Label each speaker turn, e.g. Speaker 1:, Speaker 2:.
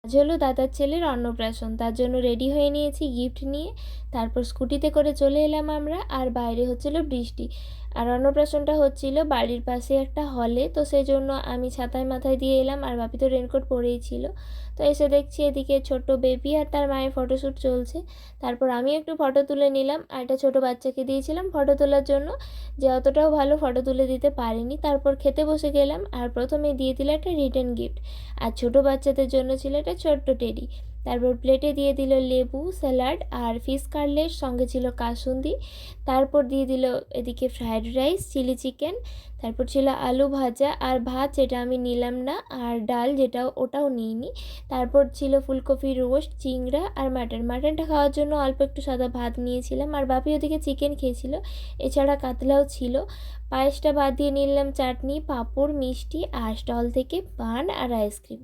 Speaker 1: আজ হলো দাদার ছেলের অন্নপ্রাশন, তার জন্য রেডি হয়ে নিয়েছি গিফট নিয়ে। তারপর স্কুটিতে করে চলে এলাম আমরা, আর বাইরে হচ্ছিল বৃষ্টি। আর অন্নপ্রাশনটা হচ্ছিল বাড়ির পাশে একটা হলে, তো সেই জন্য আমি ছাতায় মাথায় দিয়ে এলাম, আর বাপি তো রেনকোট পরেই ছিল। তো এসে দেখছি এদিকে ছোট্ট বেবি আর তার মায়ের ফটোশ্যুট চলছে। তারপর আমি একটু ফটো তুলে নিলাম, আর একটা ছোটো বাচ্চাকে দিয়েছিলাম ফটো তোলার জন্য, যে অতটাও ভালো ফটো তুলে দিতে পারিনি। তারপর খেতে বসে গেলাম, আর প্রথমে দিয়ে দিল একটা রিটার্ন গিফট, আর ছোটো বাচ্চাদের জন্য ছিল একটা ছোট্ট টেডি। তারপর প্লেটে দিয়ে দিল লেবু, স্যালাড আর ফিশ কাটলেট, সঙ্গে ছিল কাসুন্দি। তারপর দিয়ে দিল এদিকে ফ্রায়েড রাইস, চিলি চিকেন। তারপর ছিল আলু ভাজা আর ভাত, যেটা আমি নিলাম না, আর ডাল, যেটা ওটাও নিইনি। তারপর ছিল ফুলকপি রোস্ট, চিংড়া আর মাটনটা খাওয়ার জন্য অল্প একটু সাদা ভাত নিয়েছিলাম, আর বাপি ওদিকে চিকেন খেয়েছিল। এছাড়া কাতলাও ছিল। পায়েসটা বাদ দিয়ে নিলাম চাটনি, পাঁপড়, মিষ্টি আর স্টল থেকে পান আর আইসক্রিম।